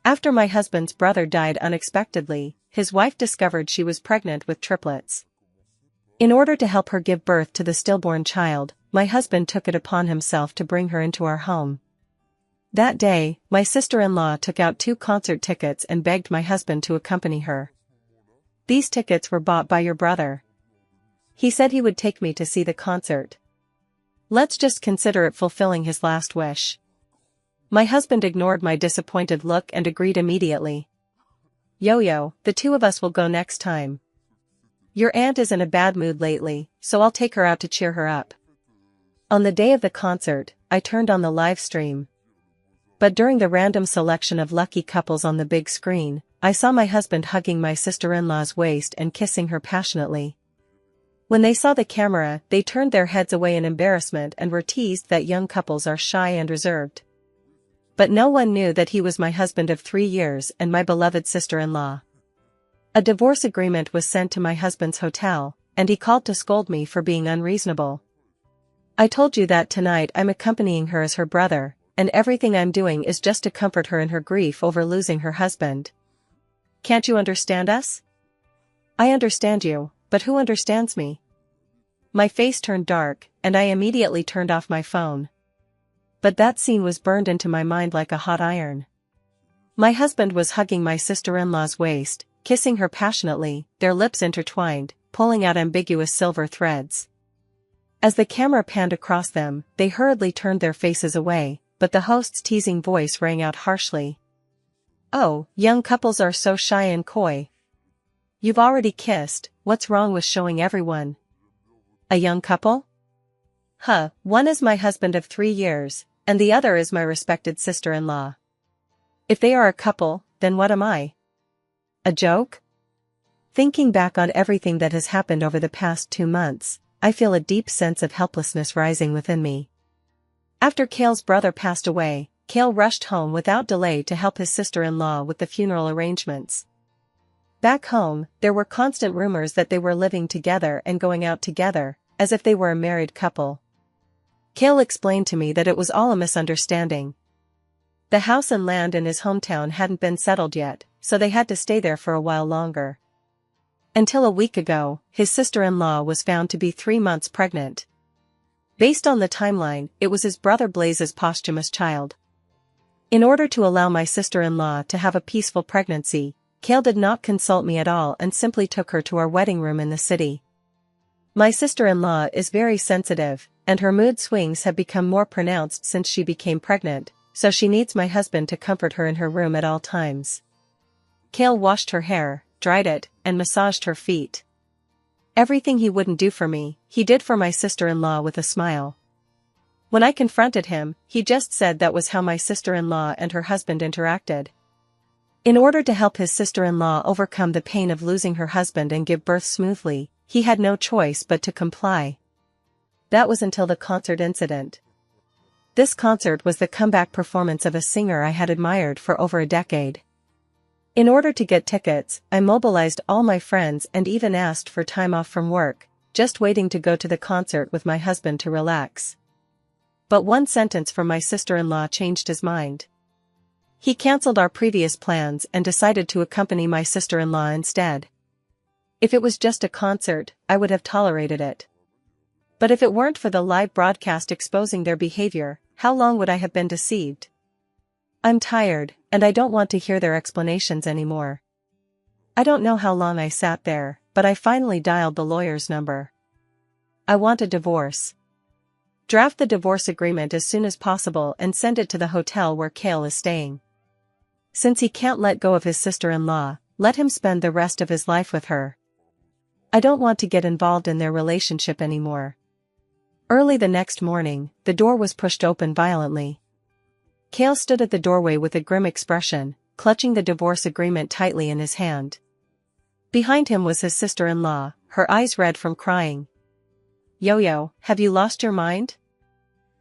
After my husband's brother died unexpectedly, his wife discovered she was pregnant with triplets. In order to help her give birth to the stillborn child, my husband took it upon himself to bring her into our home. That day, my sister-in-law took out 2 concert tickets and begged my husband to accompany her. "These tickets were bought by your brother. He said he would take me to see the concert. Let's just consider it fulfilling his last wish." My husband ignored my disappointed look and agreed immediately. "Yo-yo, the 2 of us will go next time. Your aunt is in a bad mood lately, so I'll take her out to cheer her up." On the day of the concert, I turned on the live stream. But during the random selection of lucky couples on the big screen, I saw my husband hugging my sister-in-law's waist and kissing her passionately. When they saw the camera, they turned their heads away in embarrassment and were teased that young couples are shy and reserved. But no one knew that he was my husband of 3 years and my beloved sister-in-law. A divorce agreement was sent to my husband's hotel, and he called to scold me for being unreasonable. "I told you that tonight I'm accompanying her as her brother, and everything I'm doing is just to comfort her in her grief over losing her husband. Can't you understand us?" "I understand you, but who understands me?" My face turned dark, and I immediately turned off my phone. But that scene was burned into my mind like a hot iron. My husband was hugging my sister-in-law's waist, kissing her passionately, their lips intertwined, pulling out ambiguous silver threads. As the camera panned across them, they hurriedly turned their faces away, but the host's teasing voice rang out harshly. "Oh, young couples are so shy and coy. You've already kissed, what's wrong with showing everyone?" "A young couple? Huh, one is my husband of 3 years, and the other is my respected sister-in-law. If they are a couple, then what am I? A joke?" Thinking back on everything that has happened over the past 2 months, I feel a deep sense of helplessness rising within me. After Cale's brother passed away, Cale rushed home without delay to help his sister-in-law with the funeral arrangements. Back home, there were constant rumors that they were living together and going out together, as if they were a married couple. Cale explained to me that it was all a misunderstanding. The house and land in his hometown hadn't been settled yet, so they had to stay there for a while longer. Until a week ago, his sister-in-law was found to be 3 months pregnant. Based on the timeline, it was his brother Blaze's posthumous child. In order to allow my sister-in-law to have a peaceful pregnancy, Cale did not consult me at all and simply took her to our wedding room in the city. My sister-in-law is very sensitive, and her mood swings have become more pronounced since she became pregnant, so she needs my husband to comfort her in her room at all times. Cale washed her hair, dried it, and massaged her feet. Everything he wouldn't do for me, he did for my sister-in-law with a smile. When I confronted him, he just said that was how my sister-in-law and her husband interacted. In order to help his sister-in-law overcome the pain of losing her husband and give birth smoothly, he had no choice but to comply. That was until the concert incident. This concert was the comeback performance of a singer I had admired for over a decade. In order to get tickets, I mobilized all my friends and even asked for time off from work, just waiting to go to the concert with my husband to relax. But one sentence from my sister-in-law changed his mind. He canceled our previous plans and decided to accompany my sister-in-law instead. If it was just a concert, I would have tolerated it. But if it weren't for the live broadcast exposing their behavior, how long would I have been deceived? I'm tired, and I don't want to hear their explanations anymore. I don't know how long I sat there, but I finally dialed the lawyer's number. "I want a divorce. Draft the divorce agreement as soon as possible and send it to the hotel where Cale is staying. Since he can't let go of his sister-in-law, let him spend the rest of his life with her. I don't want to get involved in their relationship anymore." Early the next morning, the door was pushed open violently. Cale stood at the doorway with a grim expression, clutching the divorce agreement tightly in his hand. Behind him was his sister-in-law, her eyes red from crying. "Yo-yo, have you lost your mind?"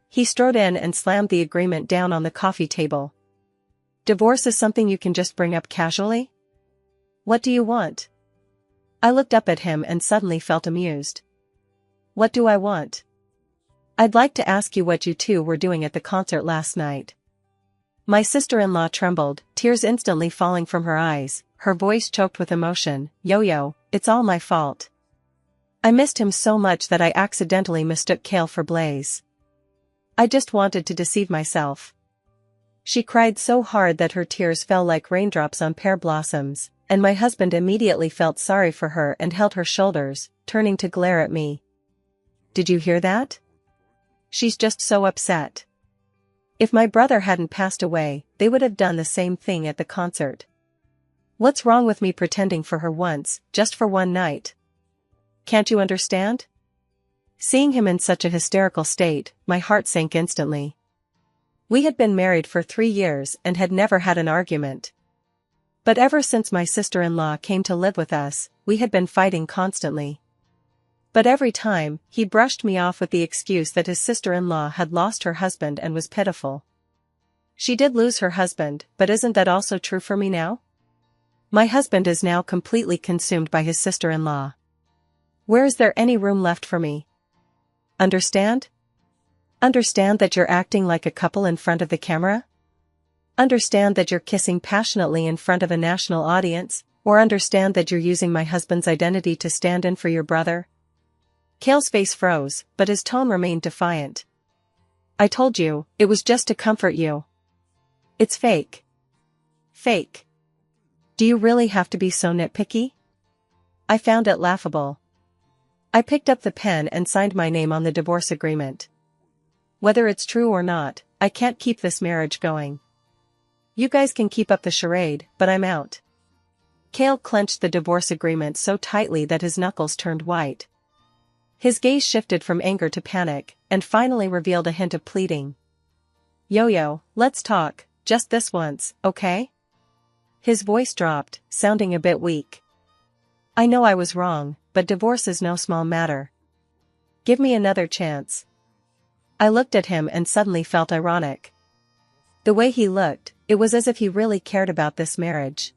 He strode in and slammed the agreement down on the coffee table. "Divorce is something you can just bring up casually? What do you want?" I looked up at him and suddenly felt amused. "What do I want? I'd like to ask you what you two were doing at the concert last night." My sister-in-law trembled, tears instantly falling from her eyes, her voice choked with emotion. Yo-yo, it's all my fault. I missed him so much that I accidentally mistook Kale for Blaze. I just wanted to deceive myself. She cried so hard that her tears fell like raindrops on pear blossoms, and my husband immediately felt sorry for her and held her shoulders, turning to glare at me. Did you hear that? She's just so upset. If my brother hadn't passed away, they would have done the same thing at the concert. What's wrong with me pretending for her once, just for one night? Can't you understand? Seeing him in such a hysterical state, my heart sank instantly. We had been married for 3 years and had never had an argument. But ever since my sister-in-law came to live with us, we had been fighting constantly. But every time, he brushed me off with the excuse that his sister-in-law had lost her husband and was pitiful. She did lose her husband, but isn't that also true for me now? My husband is now completely consumed by his sister-in-law. Where is there any room left for me? Understand? Understand that you're acting like a couple in front of the camera? Understand that you're kissing passionately in front of a national audience, or understand that you're using my husband's identity to stand in for your brother? Kale's face froze, but his tone remained defiant. I told you, it was just to comfort you. It's fake. Fake. Do you really have to be so nitpicky? I found it laughable. I picked up the pen and signed my name on the divorce agreement. Whether it's true or not, I can't keep this marriage going. You guys can keep up the charade, but I'm out. Kale clenched the divorce agreement so tightly that his knuckles turned white. His gaze shifted from anger to panic, and finally revealed a hint of pleading. Yo-yo, let's talk, just this once, okay? His voice dropped, sounding a bit weak. I know I was wrong, but divorce is no small matter. Give me another chance. I looked at him and suddenly felt ironic. The way he looked, it was as if he really cared about this marriage.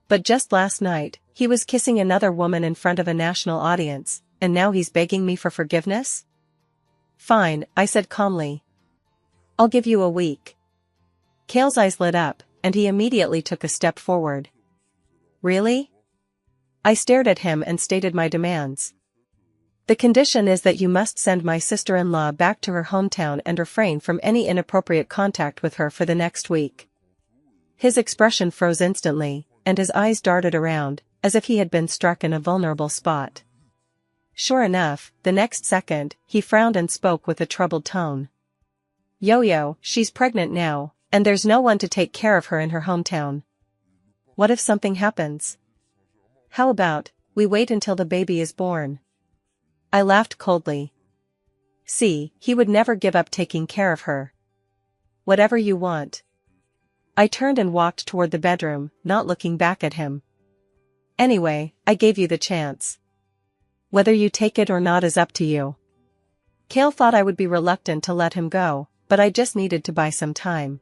But just last night, he was kissing another woman in front of a national audience, and now he's begging me for forgiveness? Fine, I said calmly. I'll give you a week. Kale's eyes lit up, and he immediately took a step forward. Really? I stared at him and stated my demands. The condition is that you must send my sister-in-law back to her hometown and refrain from any inappropriate contact with her for the next week. His expression froze instantly, and his eyes darted around, as if he had been struck in a vulnerable spot. Sure enough, the next second, he frowned and spoke with a troubled tone. Yo-yo, she's pregnant now, and there's no one to take care of her in her hometown. What if something happens? How about, we wait until the baby is born? I laughed coldly. See, he would never give up taking care of her. Whatever you want. I turned and walked toward the bedroom, not looking back at him. Anyway, I gave you the chance. Whether you take it or not is up to you. Kale thought I would be reluctant to let him go, but I just needed to buy some time.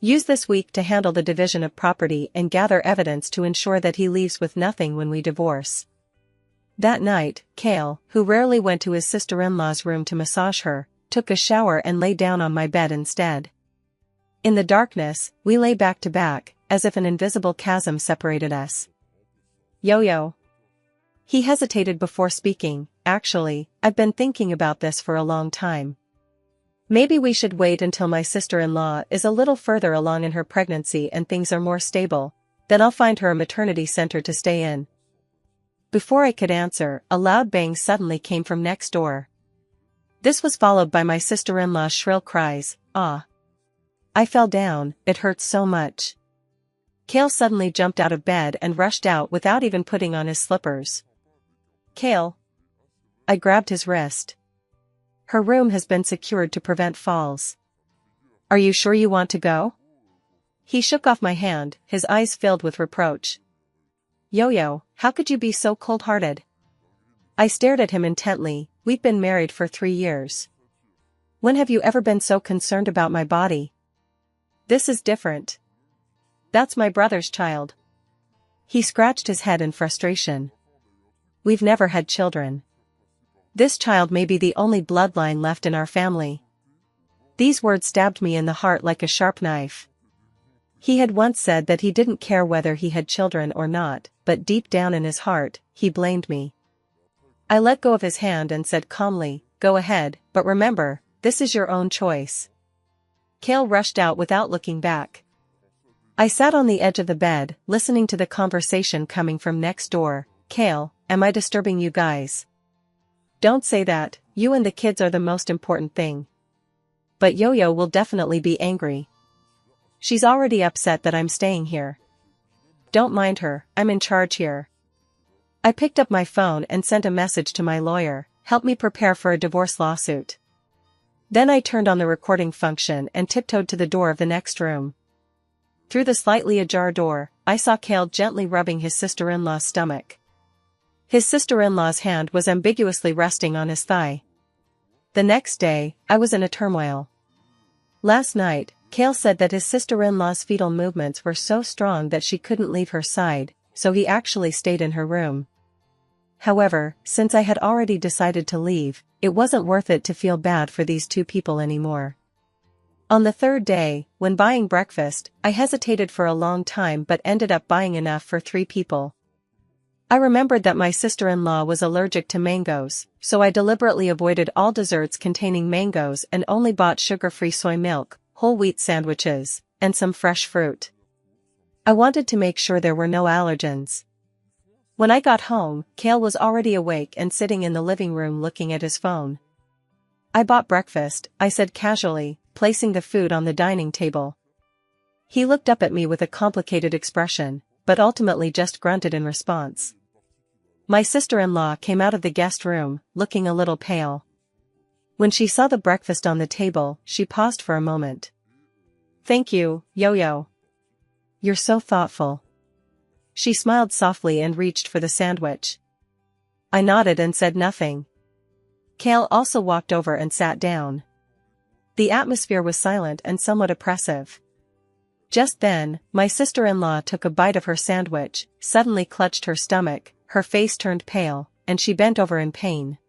Use this week to handle the division of property and gather evidence to ensure that he leaves with nothing when we divorce. That night, Kale, who rarely went to his sister-in-law's room to massage her, took a shower and lay down on my bed instead. In the darkness, we lay back to back, as if an invisible chasm separated us. Yo-yo. He hesitated before speaking. Actually, I've been thinking about this for a long time. Maybe we should wait until my sister-in-law is a little further along in her pregnancy and things are more stable, then I'll find her a maternity center to stay in. Before I could answer, a loud bang suddenly came from next door. This was followed by my sister-in-law's shrill cries, "Ah!" I fell down, it hurt so much. Kale suddenly jumped out of bed and rushed out without even putting on his slippers. Kale. I grabbed his wrist. Her room has been secured to prevent falls. Are you sure you want to go? He shook off my hand, his eyes filled with reproach. Yo-yo, how could you be so cold-hearted? I stared at him intently. We've been married for 3 years. When have you ever been so concerned about my body? This is different. That's my brother's child. He scratched his head in frustration. We've never had children. This child may be the only bloodline left in our family. These words stabbed me in the heart like a sharp knife. He had once said that he didn't care whether he had children or not, but deep down in his heart, he blamed me. I let go of his hand and said calmly, "Go ahead, but remember, this is your own choice." Cale rushed out without looking back. I sat on the edge of the bed, listening to the conversation coming from next door. "Cale, am I disturbing you guys?" "Don't say that, you and the kids are the most important thing." "But Yo-Yo will definitely be angry. She's already upset that I'm staying here." "Don't mind her, I'm in charge here." I picked up my phone and sent a message to my lawyer, "Help me prepare for a divorce lawsuit." Then I turned on the recording function and tiptoed to the door of the next room. Through the slightly ajar door, I saw Cale gently rubbing his sister-in-law's stomach. His sister-in-law's hand was ambiguously resting on his thigh. The next day, I was in a turmoil. Last night, Cale said that his sister-in-law's fetal movements were so strong that she couldn't leave her side, so he actually stayed in her room. However, since I had already decided to leave, it wasn't worth it to feel bad for these two people anymore. On the third day, when buying breakfast, I hesitated for a long time but ended up buying enough for 3 people. I remembered that my sister-in-law was allergic to mangoes, so I deliberately avoided all desserts containing mangoes and only bought sugar-free soy milk, whole wheat sandwiches, and some fresh fruit. I wanted to make sure there were no allergens. When I got home, Cale was already awake and sitting in the living room looking at his phone. "I bought breakfast," I said casually, placing the food on the dining table. He looked up at me with a complicated expression, but ultimately just grunted in response. My sister-in-law came out of the guest room, looking a little pale. When she saw the breakfast on the table, she paused for a moment. "Thank you, Yo-Yo. You're so thoughtful." She smiled softly and reached for the sandwich. I nodded and said nothing. Cale also walked over and sat down. The atmosphere was silent and somewhat oppressive. Just then, my sister-in-law took a bite of her sandwich, suddenly clutched her stomach, her face turned pale, and she bent over in pain.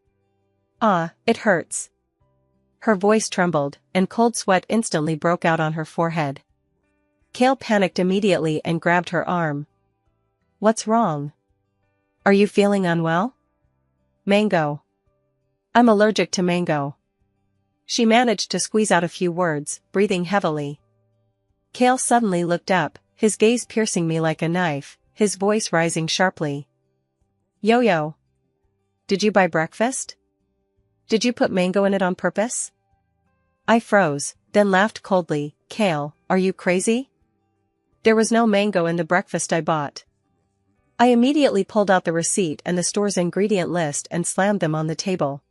"Ah, it hurts." Her voice trembled, and cold sweat instantly broke out on her forehead. Cale panicked immediately and grabbed her arm. "What's wrong? Are you feeling unwell?" "Mango. I'm allergic to mango." She managed to squeeze out a few words, breathing heavily. Cale suddenly looked up, his gaze piercing me like a knife, his voice rising sharply. "Yo-Yo. Did you buy breakfast? Did you put mango in it on purpose?" I froze, then laughed coldly. "Cale, are you crazy? There was no mango in the breakfast I bought." I immediately pulled out the receipt and the store's ingredient list and slammed them on the table.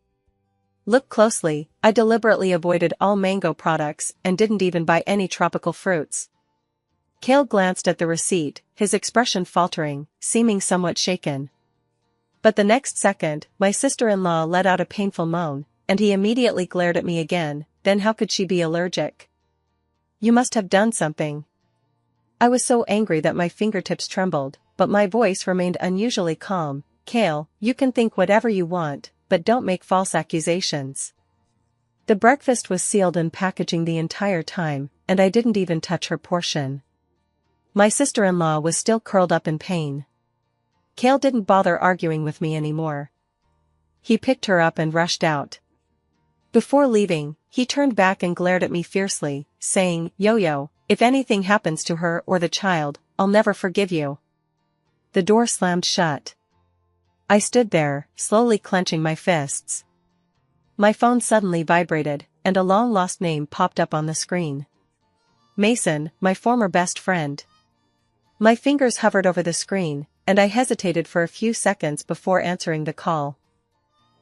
"Look closely, I deliberately avoided all mango products and didn't even buy any tropical fruits." Cale glanced at the receipt, his expression faltering, seeming somewhat shaken. But the next second, my sister-in-law let out a painful moan, and he immediately glared at me again. "Then how could she be allergic? You must have done something." I was so angry that my fingertips trembled, but my voice remained unusually calm. "Cale, you can think whatever you want, but don't make false accusations." The breakfast was sealed in packaging the entire time, and I didn't even touch her portion. My sister-in-law was still curled up in pain. Cale didn't bother arguing with me anymore. He picked her up and rushed out. Before leaving, he turned back and glared at me fiercely, saying, "Yo-Yo, if anything happens to her or the child, I'll never forgive you." The door slammed shut. I stood there, slowly clenching my fists. My phone suddenly vibrated, and a long-lost name popped up on the screen. Mason, my former best friend. My fingers hovered over the screen, and I hesitated for a few seconds before answering the call.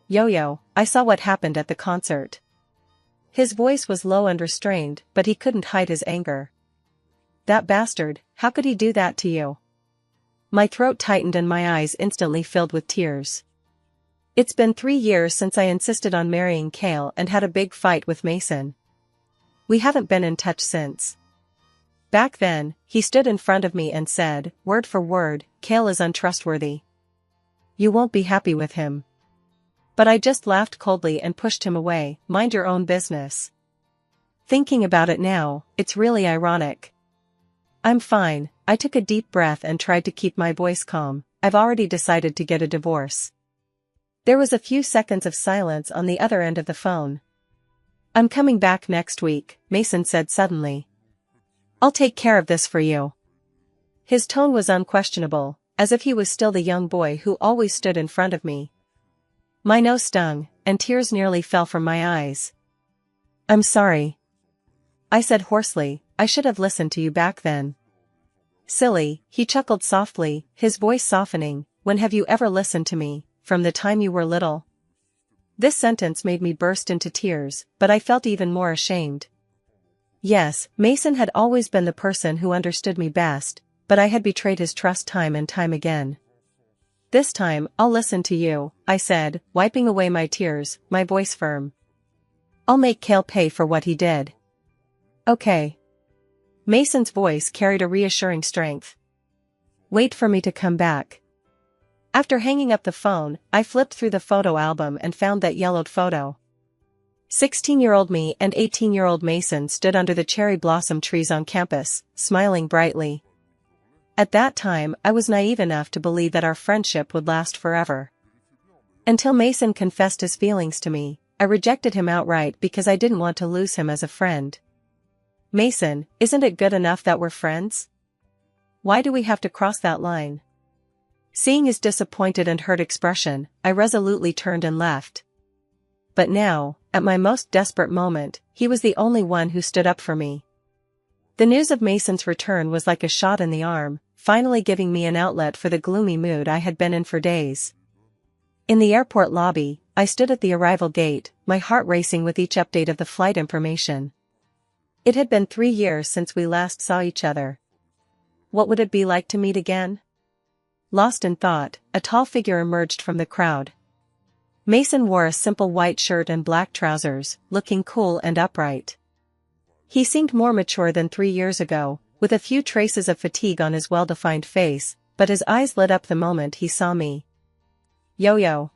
"Yo-Yo, I saw what happened at the concert." His voice was low and restrained, but he couldn't hide his anger. "That bastard, how could he do that to you?" My throat tightened and my eyes instantly filled with tears. It's been 3 years since I insisted on marrying Cale and had a big fight with Mason. We haven't been in touch since. Back then, he stood in front of me and said, word for word, "Cale is untrustworthy. You won't be happy with him." But I just laughed coldly and pushed him away. "Mind your own business." Thinking about it now, it's really ironic. I'm fine. I took a deep breath and tried to keep my voice calm. I've already decided to get a divorce. There was a few seconds of silence on the other end of the phone. I'm coming back next week, Mason said suddenly. I'll take care of this for you. His tone was unquestionable, as if he was still the young boy who always stood in front of me. My nose stung, and tears nearly fell from my eyes. I'm sorry. I said hoarsely, I should have listened to you back then. Silly, he chuckled softly, his voice softening, when have you ever listened to me, from the time you were little? This sentence made me burst into tears, but I felt even more ashamed. Yes, Mason had always been the person who understood me best, but I had betrayed his trust time and time again. This time, I'll listen to you, I said, wiping away my tears, my voice firm. I'll make Cale pay for what he did. Okay. Mason's voice carried a reassuring strength. Wait for me to come back. After hanging up the phone, I flipped through the photo album and found that yellowed photo. 16-year-old me and 18-year-old Mason stood under the cherry blossom trees on campus, smiling brightly. At that time, I was naive enough to believe that our friendship would last forever. Until Mason confessed his feelings to me, I rejected him outright because I didn't want to lose him as a friend. Mason, isn't it good enough that we're friends? Why do we have to cross that line? Seeing his disappointed and hurt expression, I resolutely turned and left. But now, at my most desperate moment, he was the only one who stood up for me. The news of Mason's return was like a shot in the arm, finally giving me an outlet for the gloomy mood I had been in for days. In the airport lobby, I stood at the arrival gate, my heart racing with each update of the flight information. It had been 3 years since we last saw each other. What would it be like to meet again? Lost in thought, a tall figure emerged from the crowd. Mason wore a simple white shirt and black trousers, looking cool and upright. He seemed more mature than 3 years ago, with a few traces of fatigue on his well-defined face, but his eyes lit up the moment he saw me. Yo-yo.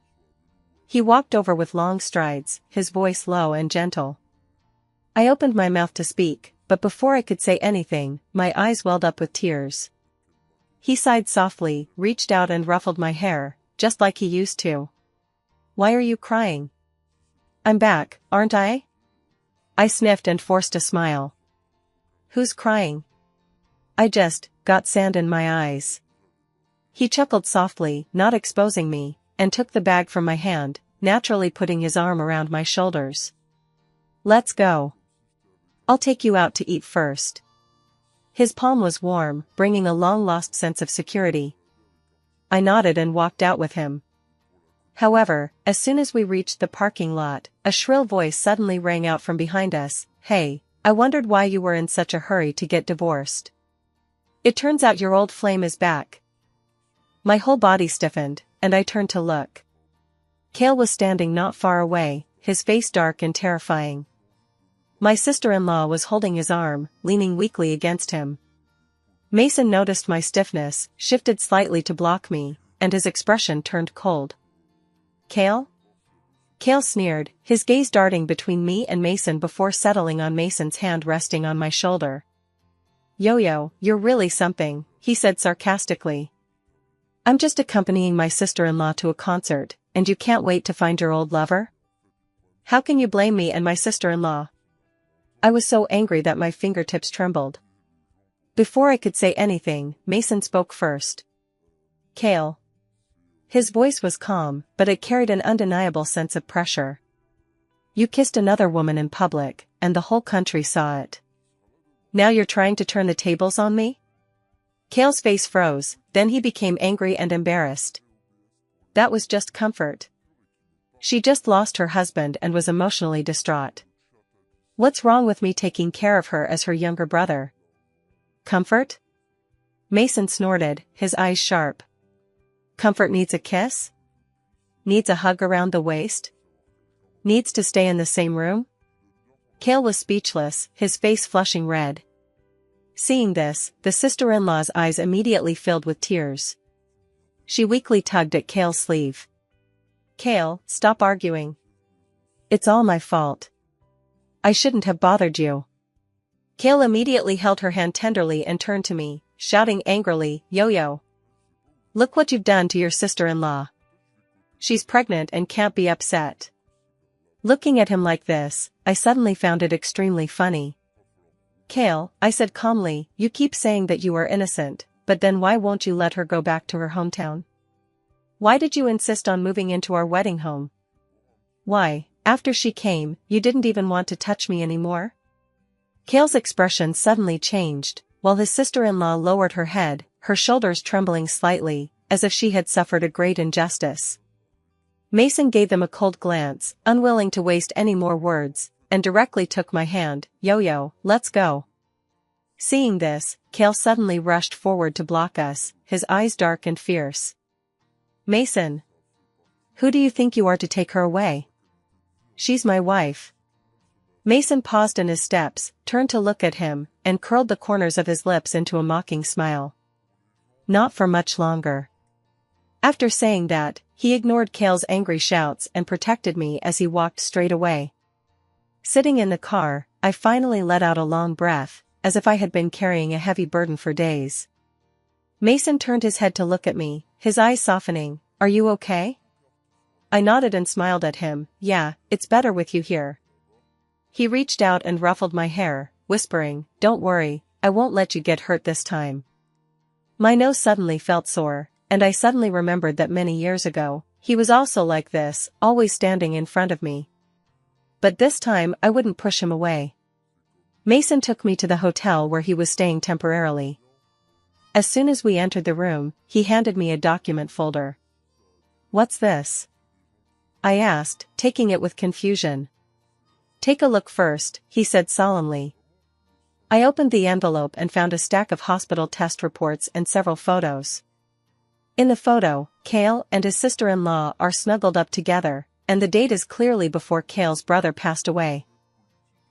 He walked over with long strides, his voice low and gentle. I opened my mouth to speak, but before I could say anything, my eyes welled up with tears. He sighed softly, reached out and ruffled my hair, just like he used to. Why are you crying? I'm back, aren't I? I sniffed and forced a smile. Who's crying? I just got sand in my eyes. He chuckled softly, not exposing me, and took the bag from my hand, naturally putting his arm around my shoulders. Let's go. I'll take you out to eat first. His palm was warm, bringing a long-lost sense of security. I nodded and walked out with him. However, as soon as we reached the parking lot, a shrill voice suddenly rang out from behind us. Hey, I wondered why you were in such a hurry to get divorced. It turns out your old flame is back. My whole body stiffened, and I turned to look. Cale was standing not far away, his face dark and terrifying. My sister-in-law was holding his arm, leaning weakly against him. Mason noticed my stiffness, shifted slightly to block me, and his expression turned cold. Cale? Cale sneered, his gaze darting between me and Mason before settling on Mason's hand resting on my shoulder. Yo-yo, you're really something, he said sarcastically. I'm just accompanying my sister-in-law to a concert, and you can't wait to find your old lover? How can you blame me and my sister-in-law? I was so angry that my fingertips trembled. Before I could say anything, Mason spoke first. Cale. His voice was calm, but it carried an undeniable sense of pressure. You kissed another woman in public, and the whole country saw it. Now you're trying to turn the tables on me? Cale's face froze, then he became angry and embarrassed. That was just comfort. She just lost her husband and was emotionally distraught. What's wrong with me taking care of her as her younger brother? Comfort? Mason snorted, his eyes sharp. Comfort needs a kiss? Needs a hug around the waist? Needs to stay in the same room? Cale was speechless, his face flushing red. Seeing this, the sister-in-law's eyes immediately filled with tears. She weakly tugged at Cale's sleeve. Cale, stop arguing. It's all my fault. I shouldn't have bothered you. Kale immediately held her hand tenderly and turned to me, shouting angrily, "Yo-yo! Look what you've done to your sister-in-law. She's pregnant and can't be upset." Looking at him like this, I suddenly found it extremely funny. "Kale," I said calmly, "you keep saying that you are innocent, but then why won't you let her go back to her hometown? Why did you insist on moving into our wedding home? Why, after she came, you didn't even want to touch me anymore?" Kale's expression suddenly changed, while his sister-in-law lowered her head, her shoulders trembling slightly, as if she had suffered a great injustice. Mason gave them a cold glance, unwilling to waste any more words, and directly took my hand. "Yo-yo, let's go." Seeing this, Kale suddenly rushed forward to block us, his eyes dark and fierce. "Mason! Who do you think you are to take her away? She's my wife." Mason paused in his steps, turned to look at him, and curled the corners of his lips into a mocking smile. "Not for much longer." After saying that, he ignored Kale's angry shouts and protected me as he walked straight away. Sitting in the car, I finally let out a long breath, as if I had been carrying a heavy burden for days. Mason turned his head to look at me, his eyes softening. "Are you okay?" I nodded and smiled at him. "Yeah, it's better with you here." He reached out and ruffled my hair, whispering, "Don't worry, I won't let you get hurt this time." My nose suddenly felt sore, and I suddenly remembered that many years ago, he was also like this, always standing in front of me. But this time I wouldn't push him away. Mason took me to the hotel where he was staying temporarily. As soon as we entered the room, he handed me a document folder. "What's this?" I asked, taking it with confusion. "Take a look first," he said solemnly. I opened the envelope and found a stack of hospital test reports and several photos. In the photo, Kale and his sister-in-law are snuggled up together, and the date is clearly before Kale's brother passed away.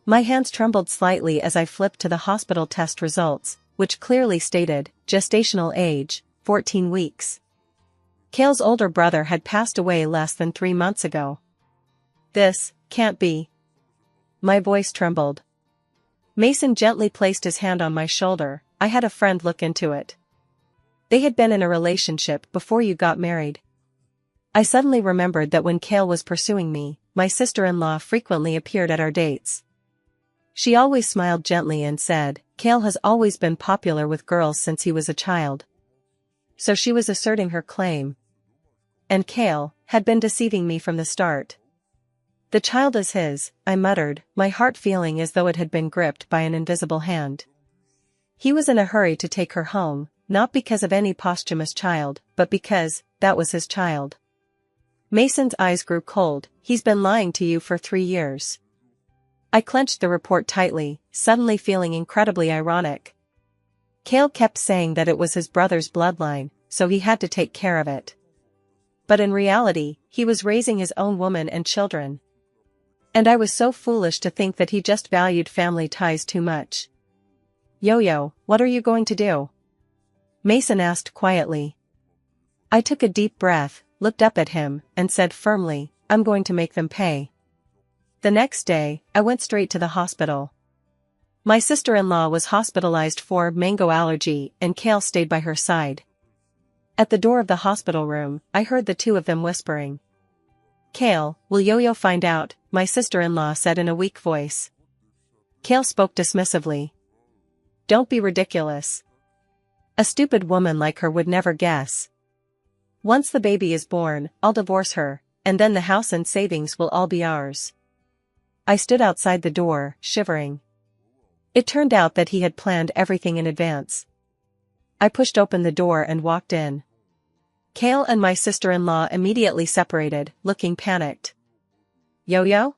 My hands trembled slightly as I flipped to the hospital test results, which clearly stated, gestational age, 14 weeks. Kale's older brother had passed away less than 3 months ago. "This can't be." My voice trembled. Mason gently placed his hand on my shoulder. "I had a friend look into it. They had been in a relationship before you got married." I suddenly remembered that when Kale was pursuing me, my sister-in-law frequently appeared at our dates. She always smiled gently and said, "Kale has always been popular with girls since he was a child." So she was asserting her claim. And Kale had been deceiving me from the start. "The child is his," I muttered, my heart feeling as though it had been gripped by an invisible hand. He was in a hurry to take her home, not because of any posthumous child, but because that was his child. Mason's eyes grew cold. "He's been lying to you for 3 years." I clenched the report tightly, suddenly feeling incredibly ironic. Kale kept saying that it was his brother's bloodline, so he had to take care of it. But in reality, he was raising his own woman and children. And I was so foolish to think that he just valued family ties too much. "Yo-yo, what are you going to do?" Mason asked quietly. I took a deep breath, looked up at him, and said firmly, "I'm going to make them pay." The next day, I went straight to the hospital. My sister-in-law was hospitalized for mango allergy, and Kale stayed by her side. At the door of the hospital room, I heard the two of them whispering. "Kale, will Yo-yo find out?" my sister-in-law said in a weak voice. Kale spoke dismissively. "Don't be ridiculous. A stupid woman like her would never guess. Once the baby is born, I'll divorce her, and then the house and savings will all be ours." I stood outside the door, shivering. It turned out that he had planned everything in advance. I pushed open the door and walked in. Kale and my sister-in-law immediately separated, looking panicked. "Yo-yo?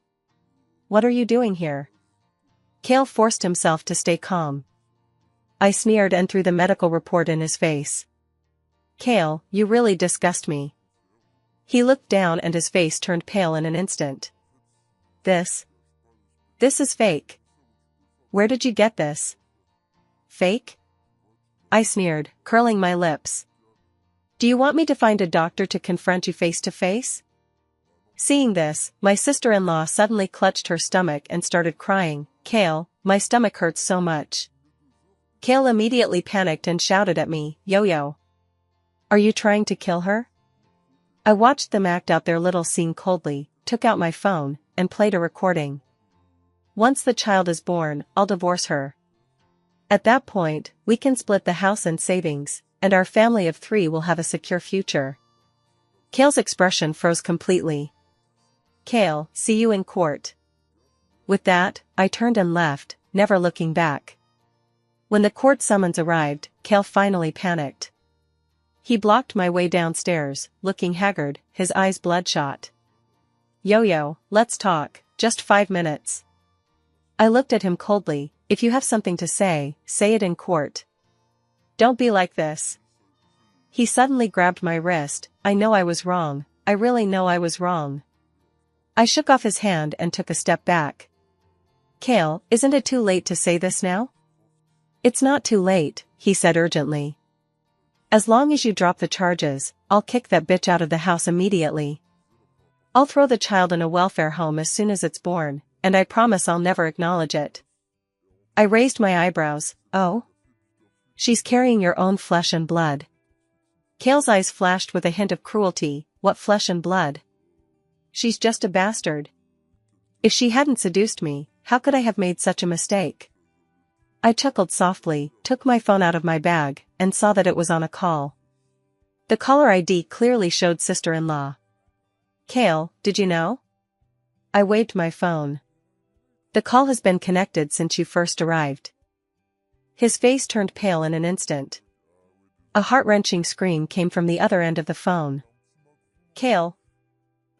What are you doing here?" Kale forced himself to stay calm. I sneered and threw the medical report in his face. "Kale, you really disgust me." He looked down and his face turned pale in an instant. This is fake. Where did you get this?" "Fake?" I sneered, curling my lips. "Do you want me to find a doctor to confront you face to face?" Seeing this, my sister-in-law suddenly clutched her stomach and started crying. Kale, my stomach hurts so much. Kale immediately panicked and shouted at me, Yo-yo. Are you trying to kill her? I watched them act out their little scene coldly, took out my phone, and played a recording. Once the child is born, I'll divorce her. At that point, we can split the house and savings, and our family of 3 will have a secure future. Kale's expression froze completely. Kale, see you in court. With that, I turned and left, never looking back. When the court summons arrived, Kale finally panicked. He blocked my way downstairs, looking haggard, his eyes bloodshot. Yo-yo, let's talk, just 5 minutes. I looked at him coldly. If you have something to say it in court. Don't be like this. He suddenly grabbed my wrist. I know I was wrong, I really know I was wrong. I shook off his hand and took a step back. Kale, isn't it too late to say this now? It's not too late, he said urgently. As long as you drop the charges, I'll kick that bitch out of the house immediately. I'll throw the child in a welfare home as soon as it's born, and I promise I'll never acknowledge it. I raised my eyebrows. Oh? She's carrying your own flesh and blood. Kale's eyes flashed with a hint of cruelty. What flesh and blood? She's just a bastard. If she hadn't seduced me, how could I have made such a mistake? I chuckled softly, took my phone out of my bag, and saw that it was on a call. The caller ID clearly showed sister-in-law. Kale, did you know? I waved my phone. The call has been connected since you first arrived. His face turned pale in an instant. A heart-wrenching scream came from the other end of the phone. Kale.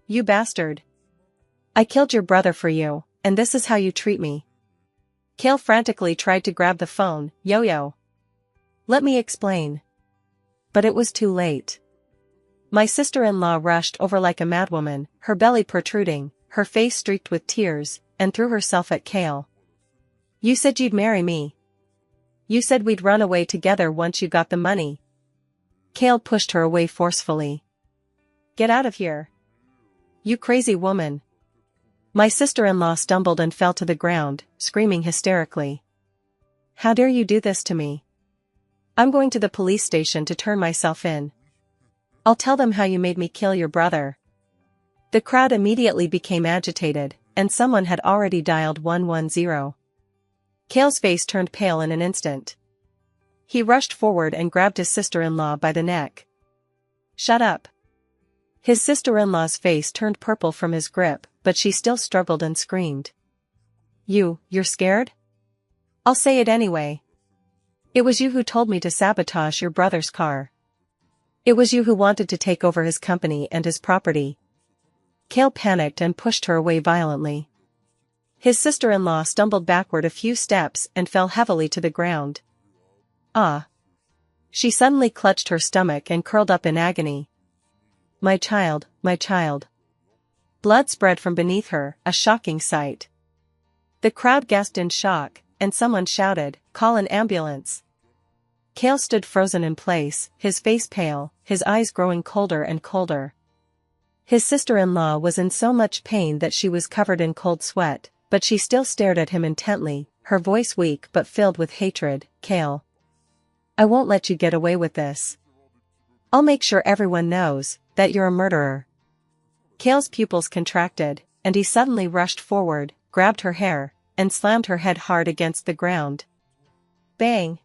You bastard. I killed your brother for you, and this is how you treat me. Kale frantically tried to grab the phone. Yo-yo. Let me explain. But it was too late. My sister-in-law rushed over like a madwoman, her belly protruding, her face streaked with tears, and threw herself at Kale. You said you'd marry me. You said we'd run away together once you got the money. Kale pushed her away forcefully. Get out of here. You crazy woman. My sister-in-law stumbled and fell to the ground, screaming hysterically. How dare you do this to me? I'm going to the police station to turn myself in. I'll tell them how you made me kill your brother. The crowd immediately became agitated, and someone had already dialed 110. Kale's face turned pale in an instant. He rushed forward and grabbed his sister-in-law by the neck. Shut up. His sister-in-law's face turned purple from his grip, but she still struggled and screamed. You're scared? I'll say it anyway. It was you who told me to sabotage your brother's car. It was you who wanted to take over his company and his property. Kale panicked and pushed her away violently. His sister-in-law stumbled backward a few steps and fell heavily to the ground. Ah! She suddenly clutched her stomach and curled up in agony. My child, my child. Blood spread from beneath her, a shocking sight. The crowd gasped in shock, and someone shouted, "Call an ambulance." Kale stood frozen in place, his face pale, his eyes growing colder and colder. His sister-in-law was in so much pain that she was covered in cold sweat, but she still stared at him intently, her voice weak but filled with hatred. Kale. I won't let you get away with this. I'll make sure everyone knows that you're a murderer. Kale's pupils contracted, and he suddenly rushed forward, grabbed her hair, and slammed her head hard against the ground. Bang!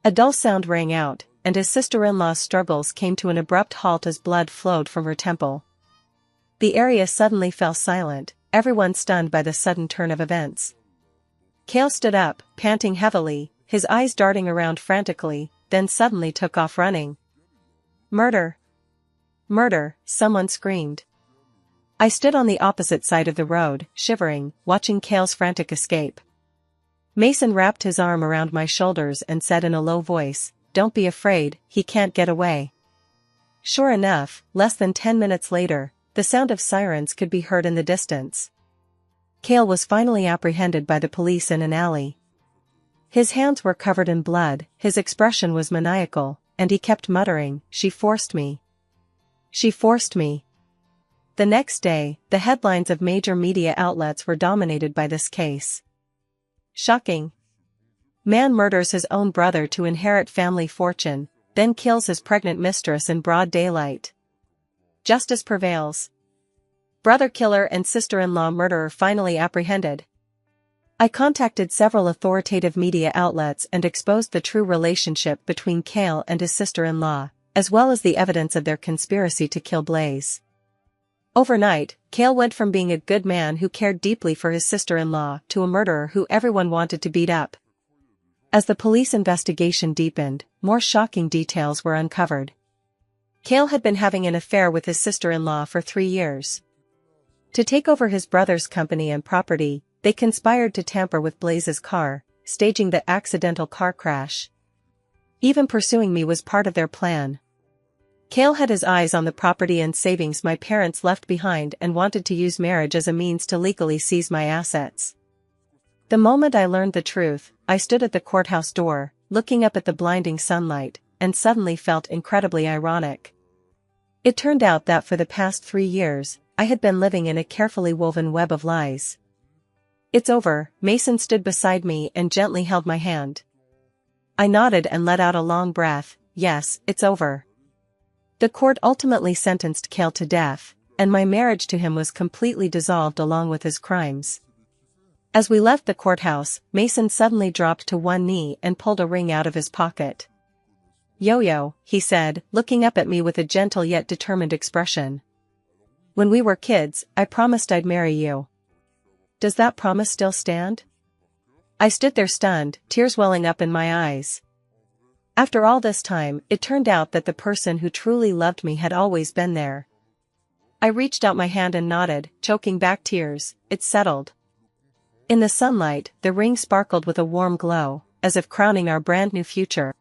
A dull sound rang out, and his sister-in-law's struggles came to an abrupt halt as blood flowed from her temple. The area suddenly fell silent, everyone stunned by the sudden turn of events. Kale stood up, panting heavily, his eyes darting around frantically, then suddenly took off running. Murder! Murder! Someone screamed. I stood on the opposite side of the road, shivering, watching Kale's frantic escape. Mason wrapped his arm around my shoulders and said in a low voice, Don't be afraid, he can't get away. Sure enough, less than 10 minutes later, the sound of sirens could be heard in the distance. Kale was finally apprehended by the police in an alley. His hands were covered in blood, his expression was maniacal, and he kept muttering, She forced me. She forced me. The next day, the headlines of major media outlets were dominated by this case. Shocking. Man murders his own brother to inherit family fortune, then kills his pregnant mistress in broad daylight. Justice prevails. Brother killer and sister-in-law murderer finally apprehended. I contacted several authoritative media outlets and exposed the true relationship between Cale and his sister-in-law, as well as the evidence of their conspiracy to kill Blaze. Overnight, Cale went from being a good man who cared deeply for his sister-in-law to a murderer who everyone wanted to beat up. As the police investigation deepened, more shocking details were uncovered. Cale had been having an affair with his sister-in-law for 3 years. To take over his brother's company and property, they conspired to tamper with Blaze's car, staging the accidental car crash. Even pursuing me was part of their plan. Cale had his eyes on the property and savings my parents left behind and wanted to use marriage as a means to legally seize my assets. The moment I learned the truth, I stood at the courthouse door, looking up at the blinding sunlight, and suddenly felt incredibly ironic. It turned out that for the past 3 years, I had been living in a carefully woven web of lies. "It's over," Mason stood beside me and gently held my hand. I nodded and let out a long breath. Yes, it's over. The court ultimately sentenced Cale to death, and my marriage to him was completely dissolved along with his crimes. As we left the courthouse, Mason suddenly dropped to one knee and pulled a ring out of his pocket. "Yo-yo," he said, looking up at me with a gentle yet determined expression. "When we were kids, I promised I'd marry you. Does that promise still stand?" I stood there stunned, tears welling up in my eyes. After all this time, it turned out that the person who truly loved me had always been there. I reached out my hand and nodded, choking back tears. "It's settled." In the sunlight, the ring sparkled with a warm glow, as if crowning our brand new future.